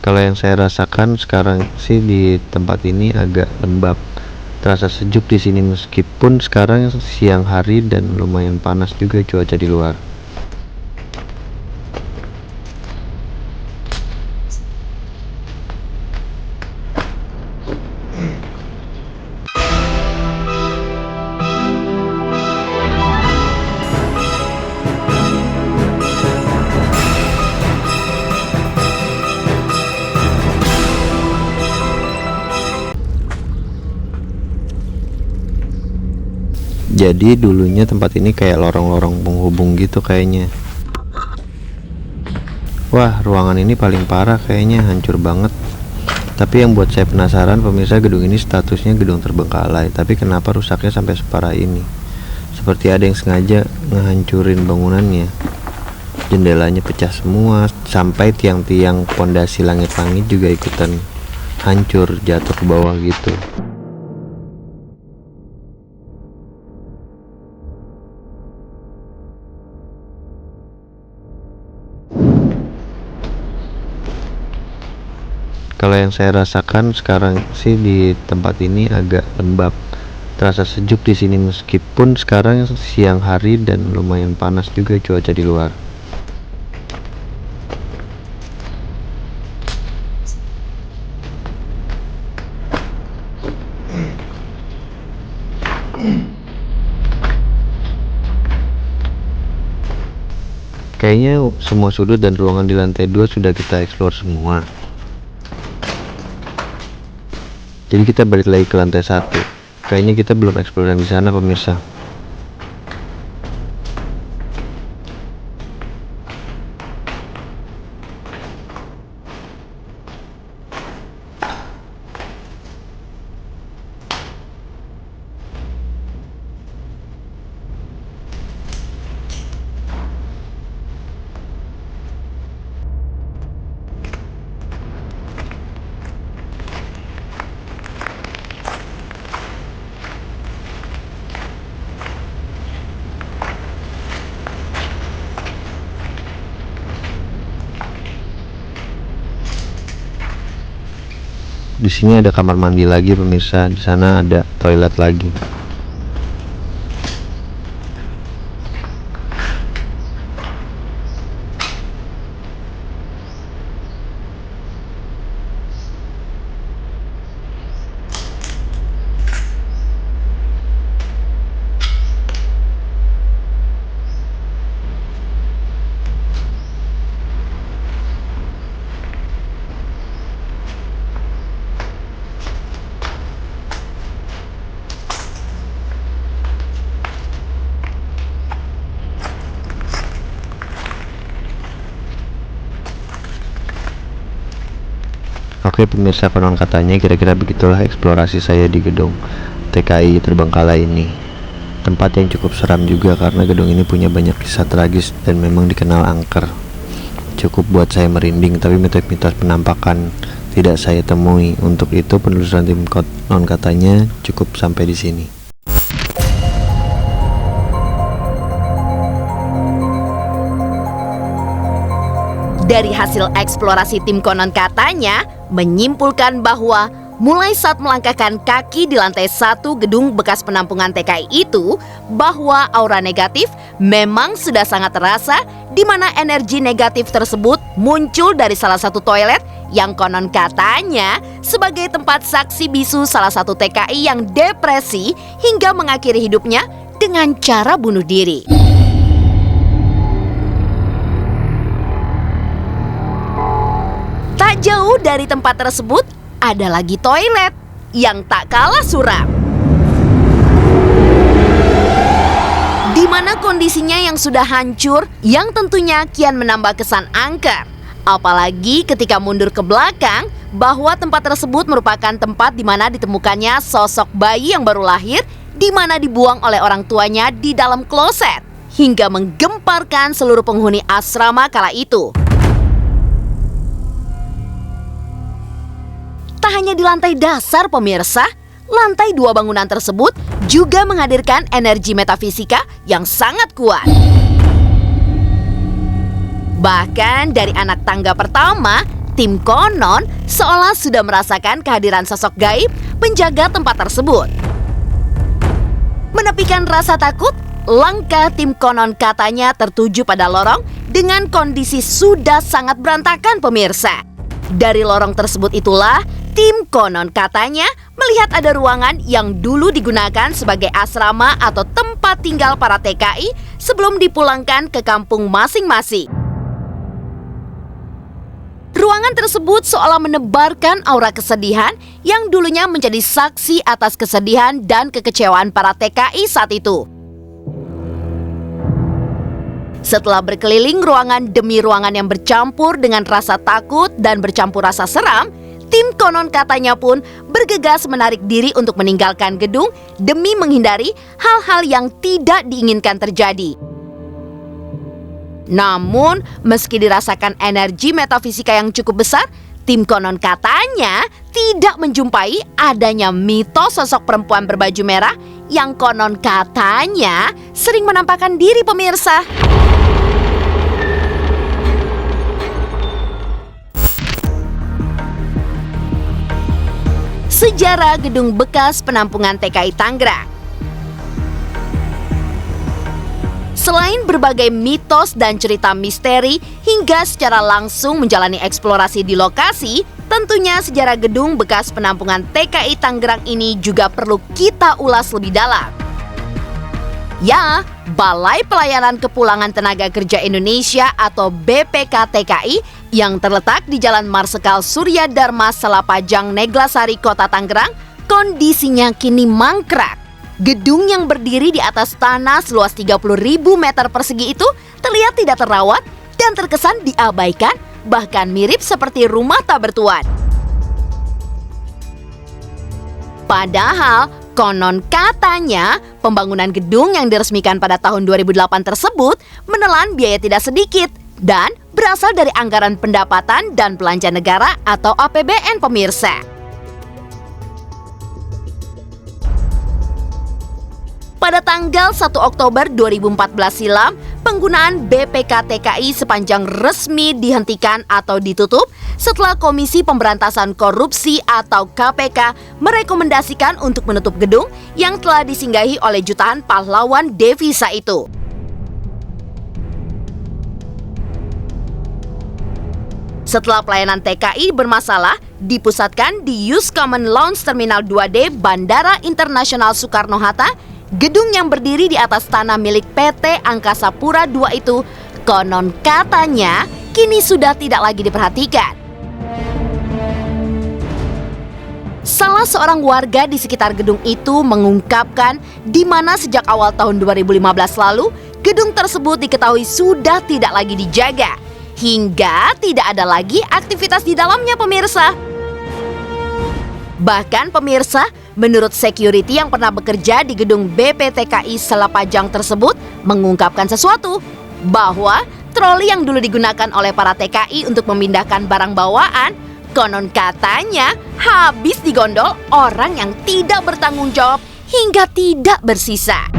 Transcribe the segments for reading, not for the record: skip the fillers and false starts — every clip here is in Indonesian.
Kalau yang saya rasakan sekarang sih di tempat ini agak lembab, terasa sejuk di sini meskipun sekarang siang hari dan lumayan panas juga cuaca di luar. Jadi dulunya tempat ini kayak lorong-lorong penghubung gitu kayaknya. Wah, ruangan ini paling parah kayaknya, hancur banget. Tapi yang buat saya penasaran pemirsa, gedung ini statusnya gedung terbengkalai, tapi kenapa rusaknya sampai separah ini? Seperti ada yang sengaja ngehancurin bangunannya. Jendelanya pecah semua, sampai tiang-tiang pondasi langit-langit juga ikutan hancur, jatuh ke bawah gitu. Kalau yang saya rasakan sekarang sih di tempat ini agak lembab, terasa sejuk di sini meskipun sekarang siang hari dan lumayan panas juga cuaca di luar. Kayaknya semua sudut dan ruangan di lantai 2 sudah kita explore semua. Jadi kita balik lagi ke lantai 1. Kayaknya kita belum explore yang di sana pemirsa. Di sini ada kamar mandi lagi pemirsa, di sana ada toilet lagi. Oke pemirsa, konon katanya kira-kira begitulah eksplorasi saya di gedung TKI Terbengkalai ini. Tempat yang cukup seram juga karena gedung ini punya banyak kisah tragis dan memang dikenal angker. Cukup buat saya merinding, tapi mitos-mitos penampakan tidak saya temui. Untuk itu penelusuran tim konon katanya cukup sampai di sini. Dari hasil eksplorasi tim konon katanya menyimpulkan bahwa mulai saat melangkahkan kaki di lantai 1 gedung bekas penampungan TKI itu, bahwa aura negatif memang sudah sangat terasa, di mana energi negatif tersebut muncul dari salah satu toilet yang konon katanya sebagai tempat saksi bisu salah satu TKI yang depresi hingga mengakhiri hidupnya dengan cara bunuh diri. Tak jauh dari tempat tersebut ada lagi toilet yang tak kalah suram, di mana kondisinya yang sudah hancur, yang tentunya kian menambah kesan angker. Apalagi ketika mundur ke belakang, bahwa tempat tersebut merupakan tempat di mana ditemukannya sosok bayi yang baru lahir, di mana dibuang oleh orang tuanya di dalam kloset, hingga menggemparkan seluruh penghuni asrama kala itu. Tak hanya di lantai dasar pemirsa, lantai 2 bangunan tersebut juga menghadirkan energi metafisika yang sangat kuat. Bahkan dari anak tangga pertama, tim konon seolah sudah merasakan kehadiran sosok gaib penjaga tempat tersebut. Menepikan rasa takut, langkah tim konon katanya tertuju pada lorong dengan kondisi sudah sangat berantakan pemirsa. Dari lorong tersebut itulah tim konon katanya melihat ada ruangan yang dulu digunakan sebagai asrama atau tempat tinggal para TKI sebelum dipulangkan ke kampung masing-masing. Ruangan tersebut seolah menebarkan aura kesedihan yang dulunya menjadi saksi atas kesedihan dan kekecewaan para TKI saat itu. Setelah berkeliling ruangan demi ruangan yang bercampur dengan rasa takut dan bercampur rasa seram, tim konon katanya pun bergegas menarik diri untuk meninggalkan gedung demi menghindari hal-hal yang tidak diinginkan terjadi. Namun, meski dirasakan energi metafisika yang cukup besar, tim konon katanya tidak menjumpai adanya mitos sosok perempuan berbaju merah yang konon katanya sering menampakkan diri pemirsa. Sejarah gedung bekas penampungan TKI Tangerang. Selain berbagai mitos dan cerita misteri hingga secara langsung menjalani eksplorasi di lokasi, tentunya sejarah gedung bekas penampungan TKI Tangerang ini juga perlu kita ulas lebih dalam. Ya, Balai Pelayanan Kepulangan Tenaga Kerja Indonesia atau BPKTKI yang terletak di Jalan Marsekal Surya Dharma Selapajang Neglasari Kota Tangerang, kondisinya kini mangkrak. Gedung yang berdiri di atas tanah seluas 30.000 meter persegi itu terlihat tidak terawat dan terkesan diabaikan, bahkan mirip seperti rumah tak bertuan. Padahal, konon katanya pembangunan gedung yang diresmikan pada tahun 2008 tersebut menelan biaya tidak sedikit dan berasal dari anggaran pendapatan dan belanja negara atau APBN pemirsa. Pada tanggal 1 Oktober 2014 silam, penggunaan BPKTKI sepanjang resmi dihentikan atau ditutup setelah Komisi Pemberantasan Korupsi atau KPK merekomendasikan untuk menutup gedung yang telah disinggahi oleh jutaan pahlawan devisa itu. Setelah pelayanan TKI bermasalah, dipusatkan di Use Common Lounge Terminal 2D Bandara Internasional Soekarno-Hatta, gedung yang berdiri di atas tanah milik PT Angkasa Pura II itu konon katanya kini sudah tidak lagi diperhatikan. Salah seorang warga di sekitar gedung itu mengungkapkan di mana sejak awal tahun 2015 lalu, gedung tersebut diketahui sudah tidak lagi dijaga, hingga tidak ada lagi aktivitas di dalamnya pemirsa. Bahkan pemirsa, menurut security yang pernah bekerja di gedung BPTKI Selapajang tersebut mengungkapkan sesuatu, bahwa troli yang dulu digunakan oleh para TKI untuk memindahkan barang bawaan, konon katanya habis digondol orang yang tidak bertanggung jawab hingga tidak bersisa.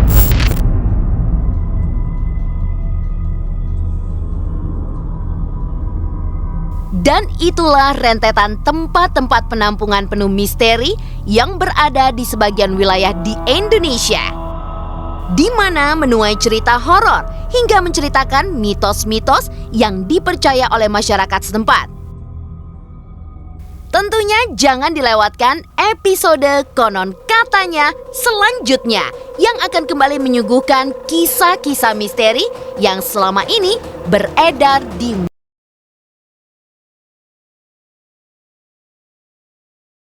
Dan itulah rentetan tempat-tempat penampungan penuh misteri yang berada di sebagian wilayah di Indonesia, di mana menuai cerita horor hingga menceritakan mitos-mitos yang dipercaya oleh masyarakat setempat. Tentunya jangan dilewatkan episode konon katanya selanjutnya yang akan kembali menyuguhkan kisah-kisah misteri yang selama ini beredar di